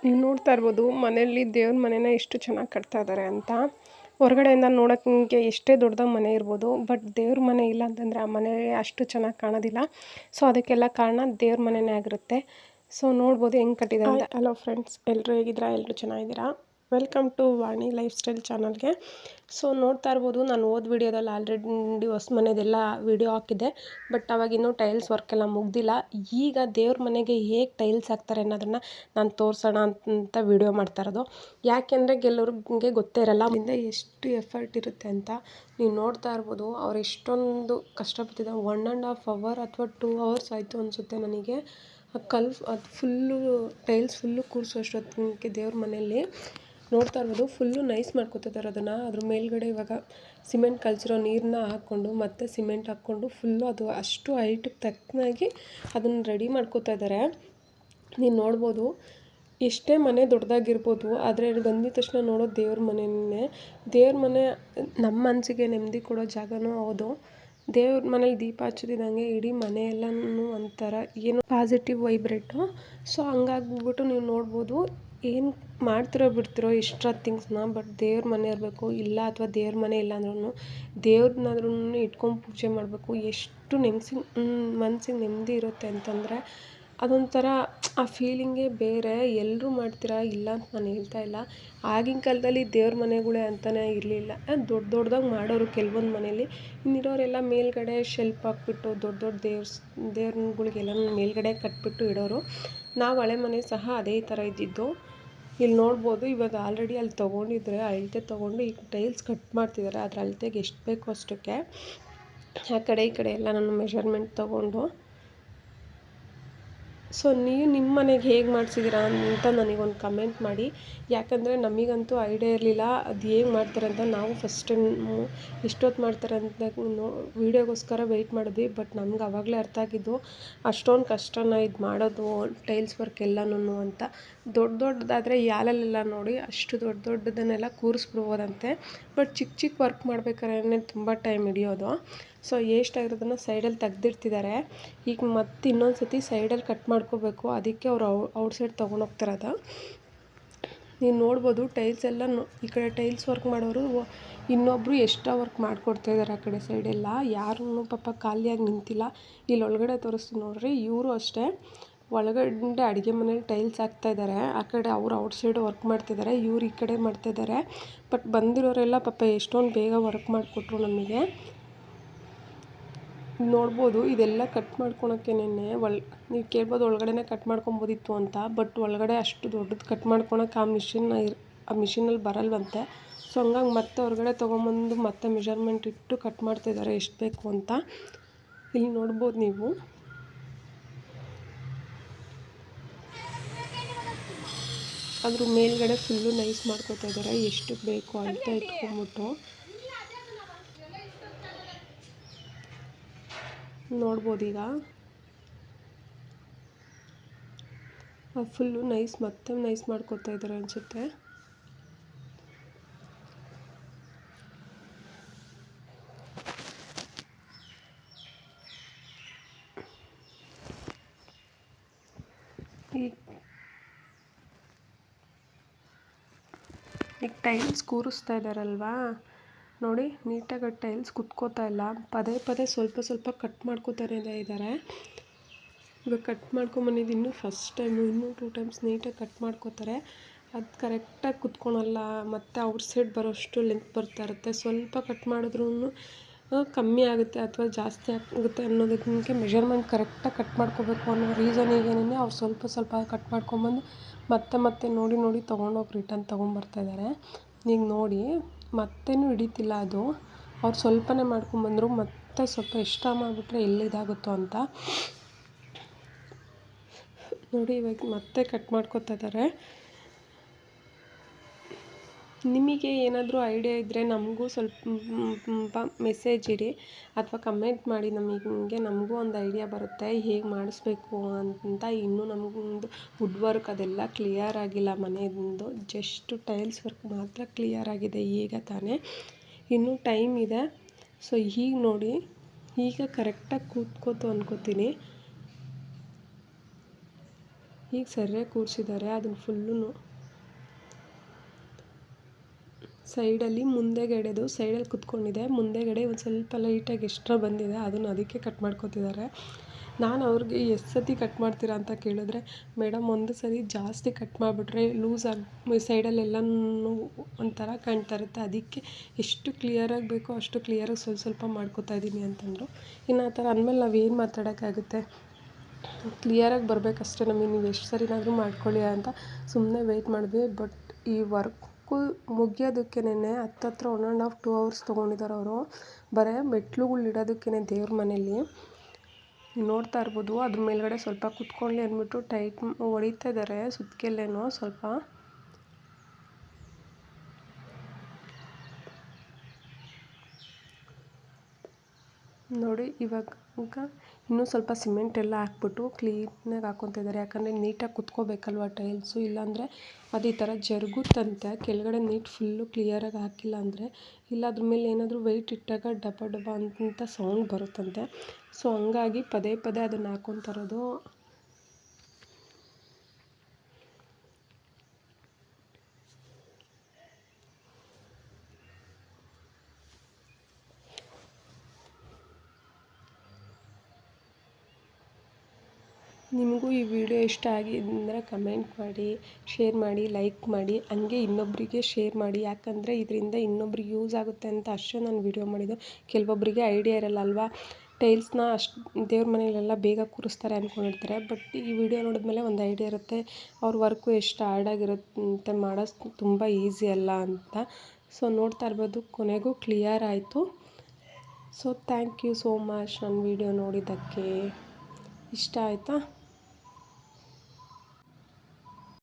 ನೀವು ನೋಡ್ತಾ ಇರ್ಬೋದು ಮನೆಯಲ್ಲಿ ದೇವ್ರ ಮನೆನ ಎಷ್ಟು ಚೆನ್ನಾಗಿ ಕಟ್ತಾ ಇದ್ದಾರೆ ಅಂತ. ಹೊರಗಡೆಯಿಂದ ನೋಡೋಕ್ಕೆ ಎಷ್ಟೇ ದೊಡ್ಡದಾಗಿ ಮನೆ ಇರ್ಬೋದು, ಬಟ್ ದೇವ್ರ ಮನೆ ಇಲ್ಲ ಅಂತಂದರೆ ಆ ಮನೆ ಅಷ್ಟು ಚೆನ್ನಾಗಿ ಕಾಣೋದಿಲ್ಲ. ಸೊ ಅದಕ್ಕೆಲ್ಲ ಕಾರಣ ದೇವ್ರ ಮನೆಯೇ ಆಗಿರುತ್ತೆ. ಸೊ ನೋಡ್ಬೋದು ಹೆಂಗೆ ಕಟ್ಟಿದ್ದಾರೆ ಅಂತ. ಹಲೋ ಫ್ರೆಂಡ್ಸ್, ಎಲ್ಲರೂ ಹೇಗಿದ್ದೀರಾ? ಎಲ್ಲರೂ ಚೆನ್ನಾಗಿದ್ದೀರಾ? Welcome to Vani lifestyle ಚಾನಲ್ಗೆ. ಸೊ ನೋಡ್ತಾ ಇರ್ಬೋದು, ನಾನು ಹೋದ ವೀಡಿಯೋದಲ್ಲಿ ಆಲ್ರೆಡಿ ಹೊಸ ಮನೆದೆಲ್ಲ ವೀಡಿಯೋ ಹಾಕಿದ್ದೆ, ಬಟ್ ಅವಾಗ ಇನ್ನೂ ಟೈಲ್ಸ್ ವರ್ಕ್ ಎಲ್ಲ ಮುಗ್ದಿಲ್ಲ. ಈಗ ದೇವ್ರ ಮನೆಗೆ ಹೇಗೆ ಟೈಲ್ಸ್ ಹಾಕ್ತಾರೆ ಅನ್ನೋದನ್ನು ನಾನು ತೋರಿಸೋಣ ಅಂತ ವೀಡಿಯೋ ಮಾಡ್ತಾ ಇರೋದು. ಯಾಕೆಂದರೆ ಕೆಲವ್ರಿಗೆ ಗೊತ್ತೇ ಇರಲ್ಲ ಮುಂದೆ ಎಷ್ಟು ಎಫರ್ಟ್ ಇರುತ್ತೆ ಅಂತ. ನೀವು ನೋಡ್ತಾ ಇರ್ಬೋದು, ಅವ್ರು ಎಷ್ಟೊಂದು ಕಷ್ಟಪಟ್ಟಿದ್ದಾರೆ. 1.5 hour ಅಥವಾ 2 hours ಆಯಿತು ಅನಿಸುತ್ತೆ ನನಗೆ. ಅದು ಫುಲ್ಲು ಟೈಲ್ಸ್ ಫುಲ್ಲು ಕೂರಿಸೋಷ್ಟೊತ್ತಿಗೆ ದೇವ್ರ ಮನೆಯಲ್ಲಿ ನೋಡ್ತಾ ಇರ್ಬೋದು ಫುಲ್ಲು ನೈಸ್ ಮಾಡ್ಕೊತಿದ್ದಾರೆ ಅದನ್ನು. ಅದ್ರ ಮೇಲ್ಗಡೆ ಇವಾಗ ಸಿಮೆಂಟ್ ಕಲಸಿರೋ ನೀರನ್ನ ಹಾಕ್ಕೊಂಡು ಮತ್ತೆ ಸಿಮೆಂಟ್ ಹಾಕ್ಕೊಂಡು ಫುಲ್ಲು ಅದು ಅಷ್ಟು ಹೈಟಿಗೆ ತಕ್ಕನಾಗಿ ಅದನ್ನು ರೆಡಿ ಮಾಡ್ಕೋತಾ ಇದ್ದಾರೆ. ನೀವು ನೋಡ್ಬೋದು ಎಷ್ಟೇ ಮನೆ ದೊಡ್ಡದಾಗಿರ್ಬೋದು, ಆದರೆ ಬಂದಿದ ತಕ್ಷಣ ನೋಡೋದು ದೇವ್ರ ಮನೆಯೇ. ದೇವ್ರ ಮನೆ ನಮ್ಮ ಮನಸ್ಸಿಗೆ ನೆಮ್ಮದಿ ಕೊಡೋ ಜಾಗನೂ ಹೌದು. ದೇವ್ರ ಮನೇಲಿ ದೀಪ ಹಚ್ಚೋದಿದ್ದಂಗೆ ಇಡೀ ಮನೆಯೆಲ್ಲನೂ ಒಂಥರ ಏನೋ ಪಾಸಿಟಿವ್ ವೈಬ್ರೇಟು. ಸೊ ಹಂಗಾಗ್ಬಿಟ್ಟು ನೀವು ನೋಡ್ಬೋದು, ಏನು ಮಾಡ್ತಿರೋ ಬಿಡ್ತಿರೋ ಎಕ್ಸ್ಟ್ರಾ ಥಿಂಗ್ಸ್ನ, ಬಟ್ ದೇವ್ರ ಮನೆ ಇರಬೇಕು. ಇಲ್ಲ ಅಥವಾ ದೇವ್ರ ಮನೆ ಇಲ್ಲ ಅಂದ್ರೂ ದೇವ್ರನ್ನಾದ್ರೂ ಇಟ್ಕೊಂಡು ಪೂಜೆ ಮಾಡಬೇಕು. ಎಷ್ಟು ಮನ್ಸಿಗೆ ನೆಮ್ಮದಿ ಇರುತ್ತೆ ಅಂತಂದರೆ ಅದೊಂಥರ ಆ ಫೀಲಿಂಗೇ ಬೇರೆ. ಎಲ್ಲರೂ ಮಾಡ್ತೀರಾ ಇಲ್ಲ ಅಂತ ನಾನು ಹೇಳ್ತಾ ಇಲ್ಲ. ಆಗಿನ ಕಾಲದಲ್ಲಿ ದೇವ್ರ ಮನೆಗಳೇ ಅಂತಲೇ ಇರಲಿಲ್ಲ. ದೊಡ್ಡದಾಗಿ ಮಾಡೋರು ಕೆಲವೊಂದು ಮನೇಲಿ. ಇನ್ನಿರೋರೆಲ್ಲ ಮೇಲ್ಗಡೆ ಶೆಲ್ಫ್ ಹಾಕ್ಬಿಟ್ಟು ದೊಡ್ಡ ದೇವ್ರುಗಳಿಗೆಲ್ಲ ಮೇಲ್ಗಡೆ ಕಟ್ಬಿಟ್ಟು ಇಡೋರು. ನಾವು ಹಳೆ ಮನೆ ಸಹ ಅದೇ ಥರ ಇದ್ದಿದ್ದು. ಇಲ್ಲಿ ನೋಡ್ಬೋದು, ಇವಾಗ ಆಲ್ರೆಡಿ ಅಲ್ಲಿ ತೊಗೊಂಡಿದ್ರೆ ಅಳತೆ ತೊಗೊಂಡು ಈಗ ಟೈಲ್ಸ್ ಕಟ್ ಮಾಡ್ತಿದ್ದಾರೆ. ಅದ್ರ ಅಳತೆಗೆ ಎಷ್ಟು ಬೇಕೋ ಅಷ್ಟಕ್ಕೆ ಆ ಕಡೆ ಈ ಕಡೆ ಎಲ್ಲ ನಾನು ಮೆಷರ್ಮೆಂಟ್ ತೊಗೊಂಡು. ಸೊ ನೀವು ನಿಮ್ಮ ಮನೆಗೆ ಹೇಗೆ ಮಾಡಿಸಿದ್ದೀರಾ ಅಂತ ನನಗೊಂದು ಕಮೆಂಟ್ ಮಾಡಿ. ಯಾಕಂದರೆ ನಮಗಂತೂ ಐಡಿಯಾ ಇರಲಿಲ್ಲ ಅದು ಹೇಗೆ ಮಾಡ್ತಾರೆ ಅಂತ. ನಾವು ಫಸ್ಟ್ ಟೈಮು ಎಷ್ಟೊತ್ತು ಮಾಡ್ತಾರೆ ಅಂತ ವೀಡಿಯೋಗೋಸ್ಕರ ವೆಯ್ಟ್ ಮಾಡಿದ್ವಿ. ಬಟ್ ನಮ್ಗೆ ಆವಾಗಲೇ ಅರ್ಥ ಆಗಿದ್ದು ಅಷ್ಟೊಂದು ಕಷ್ಟನ ಇದು ಮಾಡೋದು ಟೈಲ್ಸ್ ವರ್ಕ್ ಎಲ್ಲನೂ ಅಂತ. ದೊಡ್ಡದಾದರೆ ಯಾಲಲ್ಲೆಲ್ಲ ನೋಡಿ ಅಷ್ಟು ದೊಡ್ಡದನ್ನೆಲ್ಲ ಕೂರಿಸ್ಬಿಡ್ಬೋದಂತೆ. ಬಟ್ ಚಿಕ್ಕ ವರ್ಕ್ ಮಾಡ್ಬೇಕಾದ್ರೆ ತುಂಬ ಟೈಮ್ ಹಿಡಿಯೋದು. ಸೊ ಎಷ್ಟಾಗಿರೋದನ್ನು ಸೈಡಲ್ಲಿ ತೆಗ್ದಿರ್ತಿದ್ದಾರೆ. ಈಗ ಮತ್ತೆ ಇನ್ನೊಂದು ಸತಿ ಸೈಡಲ್ಲಿ ಕಟ್ ಮಾಡ್ಕೋಬೇಕು. ಅದಕ್ಕೆ ಅವರು ಔಟ್ಸೈಡ್ ತೊಗೊಂಡೋಗ್ತಿರೋದು. ನೀವು ನೋಡ್ಬೋದು ಟೈಲ್ಸ್ ಎಲ್ಲ ಈ ಕಡೆ ಟೈಲ್ಸ್ ವರ್ಕ್ ಮಾಡೋರು ಇನ್ನೊಬ್ಬರು ಎಕ್ಸ್ಟ್ರಾ ವರ್ಕ್ ಮಾಡಿಕೊಡ್ತಾಯಿದ್ದಾರೆ. ಆ ಕಡೆ ಸೈಡೆಲ್ಲ ಯಾರೂ ಪಾಪ ಖಾಲಿಯಾಗಿ ನಿಂತಿಲ್ಲ. ಇಲ್ಲಿ ಒಳಗಡೆ ತೋರಿಸ್ತೀನಿ ನೋಡ್ರಿ, ಇವರು ಅಷ್ಟೇ ಒಳಗಡೆ ಅಡುಗೆ ಮನೇಲಿ ಟೈಲ್ಸ್ ಹಾಕ್ತಾಯಿದ್ದಾರೆ. ಆ ಕಡೆ ಅವರು ಔಟ್ಸೈಡ್ ವರ್ಕ್ ಮಾಡ್ತಿದ್ದಾರೆ, ಇವ್ರು ಈ ಕಡೆ ಮಾಡ್ತಾಯಿದ್ದಾರೆ. ಬಟ್ ಬಂದಿರೋರೆಲ್ಲ ಪಾಪ ಎಷ್ಟೊಂದು ಬೇಗ ವರ್ಕ್ ಮಾಡಿಕೊಟ್ರು ನಮಗೆ. ನೋಡ್ಬೋದು ಇದೆಲ್ಲ ಕಟ್ ಮಾಡ್ಕೊಳಕ್ಕೆ ನೀವು ಕೇಳ್ಬೋದು ಒಳಗಡೆನೇ ಕಟ್ ಮಾಡ್ಕೊಬೋದಿತ್ತು ಅಂತ. ಬಟ್ ಒಳಗಡೆ ಅಷ್ಟು ದೊಡ್ಡದು ಕಟ್ ಮಾಡ್ಕೊಳಕ್ಕೆ ಆ ಮಿಷಿನಲ್ಲಿ ಬರಲ್ವಂತೆ. ಸೊ ಹಂಗಾಗಿ ಮತ್ತೆ ಹೊರಗಡೆ ತೊಗೊಂಬಂದು ಮತ್ತೆ ಮೆಷರ್ಮೆಂಟ್ ಇಟ್ಟು ಕಟ್ ಮಾಡ್ತಾಯಿದ್ದಾರೆ ಎಷ್ಟು ಬೇಕು ಅಂತ. ಇಲ್ಲಿ ನೋಡ್ಬೋದು ನೀವು. ಅದ್ರ ಮೇಲ್ಗಡೆ ಫುಲ್ಲು ನೈಸ್ ಮಾಡ್ಕೊತಾ ಇದ್ದಾರೆ ಎಷ್ಟು ಬೇಕು ಅಂತ ಇಟ್ಕೊಂಡ್ಬಿಟ್ಟು. ನೋಡ್ಬೋದು ಈಗ ಫುಲ್ಲು ಮತ್ತೆ ನೈಸ್ ಮಾಡ್ಕೊತಾ ಇದ್ದಾರೆ ಅನಿಸುತ್ತೆ. ಈಗ ಟೈಲ್ಸ್ ಕೂರಿಸ್ತಾ ಇದ್ದಾರಲ್ವಾ ನೋಡಿ, ನೀಟಾಗಿ ಟೈಲ್ಸ್ ಕುತ್ಕೋತಾ ಇಲ್ಲ. ಪದೇ ಸ್ವಲ್ಪ ಕಟ್ ಮಾಡ್ಕೋತಾನೆ ಇದ್ದಾರೆ. ಇವಾಗ ಕಟ್ ಮಾಡ್ಕೊಂಬಂದಿದ್ದು ಇನ್ನೂ ಫಸ್ಟ್ ಟೈಮು, ಇನ್ನೂ 2 times ನೀಟಾಗಿ ಕಟ್ ಮಾಡ್ಕೋತಾರೆ. ಅದು ಕರೆಕ್ಟಾಗಿ ಕುತ್ಕೊಳಲ್ಲ. ಮತ್ತು ಔಟ್ಸೈಡ್ ಬರೋಷ್ಟು ಲೆಂತ್ ಬರ್ತಾ ಇರುತ್ತೆ. ಸ್ವಲ್ಪ ಕಟ್ ಮಾಡಿದ್ರೂ ಕಮ್ಮಿ ಆಗುತ್ತೆ ಅಥವಾ ಜಾಸ್ತಿ ಆಗುತ್ತೆ ಅನ್ನೋದಕ್ಕೆ ಮೆಷರ್ಮೆಂಟ್ ಕರೆಕ್ಟಾಗಿ ಕಟ್ ಮಾಡ್ಕೋಬೇಕು ಅನ್ನೋ ರೀಸನಿಗೇನೆ ಅವ್ರು ಸ್ವಲ್ಪ ಕಟ್ ಮಾಡ್ಕೊಂಬಂದು ಮತ್ತೆ ನೋಡಿ ತೊಗೊಂಡೋಗಿ ರಿಟರ್ನ್ ತೊಗೊಂಬರ್ತಾಯಿದ್ದಾರೆ. ಈಗ ನೋಡಿ ಮತ್ತೇನು ಹಿಡಿತಿಲ್ಲ ಅದು. ಅವ್ರು ಸ್ವಲ್ಪನೇ ಮಾಡ್ಕೊಂಬಂದರು, ಮತ್ತೆ ಸ್ವಲ್ಪ ಎಕ್ಸ್ಟ್ರಾ ಮಾಡಿಬಿಟ್ರೆ ಎಲ್ಲಿದಾಗುತ್ತೋ ಅಂತ ನೋಡಿ ಇವಾಗ ಮತ್ತೆ ಕಟ್ ಮಾಡ್ಕೊತಾ ಇದ್ದಾರೆ. ನಿಮಗೆ ಏನಾದರೂ ಐಡಿಯಾ ಇದ್ದರೆ ನಮಗೂ ಸ್ವಲ್ಪ ಮೆಸೇಜ್ ಇಡಿ ಅಥವಾ ಕಮೆಂಟ್ ಮಾಡಿ. ನಮಗೂ ಒಂದು ಐಡಿಯಾ ಬರುತ್ತೆ ಹೇಗೆ ಮಾಡಿಸ್ಬೇಕು ಅಂತ. ಇನ್ನೂ ನಮಗೊಂದು ವುಡ್ ವರ್ಕ್ ಅದೆಲ್ಲ ಕ್ಲಿಯರ್ ಆಗಿಲ್ಲ ಮನೆಯದು. ಜಸ್ಟ್ ಟೈಲ್ಸ್ ವರ್ಕ್ ಮಾತ್ರ ಕ್ಲಿಯರ್ ಆಗಿದೆ ಈಗ ತಾನೇ. ಇನ್ನೂ ಟೈಮ್ ಇದೆ. ಸೊ ಈಗ ನೋಡಿ, ಈಗ ಕರೆಕ್ಟಾಗಿ ಕೂತ್ಕೋತು ಅನ್ಕೋತೀನಿ. ಈಗ ಸರಿಯಾಗಿ ಕೂರಿಸಿದ್ದಾರೆ. ಅದನ್ನು ಫುಲ್ಲು ಸೈಡಲ್ಲಿ ಮುಂದೆಗಡೆದು ಸೈಡಲ್ಲಿ ಕುತ್ಕೊಂಡಿದೆ, ಮುಂದೆಗಡೆ ಒಂದು ಸ್ವಲ್ಪ ಲೈಟಾಗಿ ಎಕ್ಸ್ಟ್ರಾ ಬಂದಿದೆ, ಅದನ್ನು ಅದಕ್ಕೆ ಕಟ್ ಮಾಡ್ಕೊತಿದ್ದಾರೆ. ನಾನು ಅವ್ರಿಗೆ ಎಷ್ಟು ಸತಿ ಕಟ್ ಮಾಡ್ತೀರಾ ಅಂತ ಕೇಳಿದ್ರೆ, ಮೇಡಮ್ ಒಂದು ಸರಿ ಜಾಸ್ತಿ ಕಟ್ ಮಾಡಿಬಿಟ್ರೆ ಲೂಸ್ ಆಗಿ ಸೈಡಲ್ಲೆಲ್ಲನೂ ಒಂಥರ ಕಾಣ್ತಾ ಇರುತ್ತೆ, ಅದಕ್ಕೆ ಎಷ್ಟು ಕ್ಲಿಯರಾಗಿ ಬೇಕೋ ಅಷ್ಟು ಕ್ಲಿಯರಾಗಿ ಸ್ವಲ್ಪ ಮಾಡ್ಕೊತಾ ಇದ್ದೀನಿ ಅಂತಂದರು. ಇನ್ನು ಆ ಥರ ಅಂದಮೇಲೆ ನಾವೇನು ಮಾತಾಡೋಕ್ಕಾಗುತ್ತೆ, ಕ್ಲಿಯರಾಗಿ ಬರಬೇಕಷ್ಟೇ ನಮಗೆ, ನೀವು ಎಷ್ಟು ಸರಿನಾದರೂ ಮಾಡ್ಕೊಳ್ಳಿ ಅಂತ ಸುಮ್ಮನೆ ವೆಯ್ಟ್ ಮಾಡಿದ್ವಿ. ಬಟ್ ಈ ವರ್ಕು ಮುಗಿಯೋದಕ್ಕೇನೆ ಹತ್ತತ್ರ 1.5 2 ಅವರ್ಸ್ ತೊಗೊಂಡಿದ್ದಾರೆ ಅವರು, ಬರೀ ಮೆಟ್ಲುಗಳು ಇಡೋದಕ್ಕೇ ದೇವ್ರ ಮನೇಲಿ. ನೋಡ್ತಾ ಇರ್ಬೋದು, ಅದ್ರ ಮೇಲ್ಗಡೆ ಸ್ವಲ್ಪ ಕುತ್ಕೊಳ್ಳಿ ಅಂದ್ಬಿಟ್ಟು ಟೈಟ್ ಹೊಡಿತಾ ಇದ್ದಾರೆ ಸುತ್ತಿಗೆಲ್ಲೇನೋ ಸ್ವಲ್ಪ. ನೋಡಿ ಇವಾಗ ಇನ್ನೂ ಸ್ವಲ್ಪ ಸಿಮೆಂಟ್ ಎಲ್ಲ ಹಾಕ್ಬಿಟ್ಟು ಕ್ಲೀನಾಗಿ ಹಾಕ್ಕೊತಿದ್ದಾರೆ, ಯಾಕಂದರೆ ನೀಟಾಗಿ ಕುತ್ಕೋಬೇಕಲ್ವ ಟೈಲ್ಸು, ಇಲ್ಲಾಂದರೆ ಅದು ಈ ಥರ ಜರುಗುತ್ತಂತೆ ಕೆಳಗಡೆ ನೀಟ್ ಫುಲ್ಲು ಕ್ಲಿಯರಾಗಿ ಹಾಕಿಲ್ಲ ಅಂದರೆ. ಇಲ್ಲ ಅದ್ರ ಮೇಲೆ ಏನಾದರೂ ವೆಯ್ಟ್ ಇಟ್ಟಾಗ ಡಬ ಡಬ ಅಂತ ಸೌಂಡ್ ಬರುತ್ತಂತೆ. ಸೊ ಹಂಗಾಗಿ ಪದೇ ಪದೇ ಅದನ್ನು ಹಾಕ್ಕೊತಾ ಇರೋದು. ನಿಮಗೂ ಈ ವಿಡಿಯೋ ಇಷ್ಟ ಆಗಿದ್ದರೆ ಕಮೆಂಟ್ ಮಾಡಿ, ಶೇರ್ ಮಾಡಿ, ಲೈಕ್ ಮಾಡಿ, ಹಂಗೆ ಇನ್ನೊಬ್ಬರಿಗೆ ಶೇರ್ ಮಾಡಿ, ಯಾಕಂದರೆ ಇದರಿಂದ ಇನ್ನೊಬ್ರಿಗೆ ಯೂಸ್ ಆಗುತ್ತೆ ಅಂತ ಅಷ್ಟೇ ನಾನು ವಿಡಿಯೋ ಮಾಡಿದ್ದು. ಕೆಲವೊಬ್ಬರಿಗೆ ಐಡಿಯಾ ಇರಲ್ಲ ಅಲ್ವಾ, ಟೈಲ್ಸ್ನ ಅಷ್ಟು ದೇವ್ರ ಮನೆಯಲ್ಲೆಲ್ಲ ಬೇಗ ಕೂರಿಸ್ತಾರೆ ಅಂದ್ಕೊಂಡಿರ್ತಾರೆ. ಬಟ್ ಈ ವಿಡಿಯೋ ನೋಡಿದ್ಮೇಲೆ ಒಂದು ಐಡಿಯಾ ಇರುತ್ತೆ, ಅವ್ರ ವರ್ಕು ಎಷ್ಟು ಹಾರ್ಡಾಗಿರುತ್ತೆ, ಮಾಡೋದು ತುಂಬ ಈಸಿ ಅಲ್ಲ ಅಂತ. ಸೊ ನೋಡ್ತಾ ಇರ್ಬೋದು, ಕೊನೆಗೂ ಕ್ಲಿಯರ್ ಆಯಿತು. So thank you so much ನನ್ನ ವಿಡಿಯೋ ನೋಡಿದ್ದಕ್ಕೆ. ಇಷ್ಟ ಆಯಿತಾ?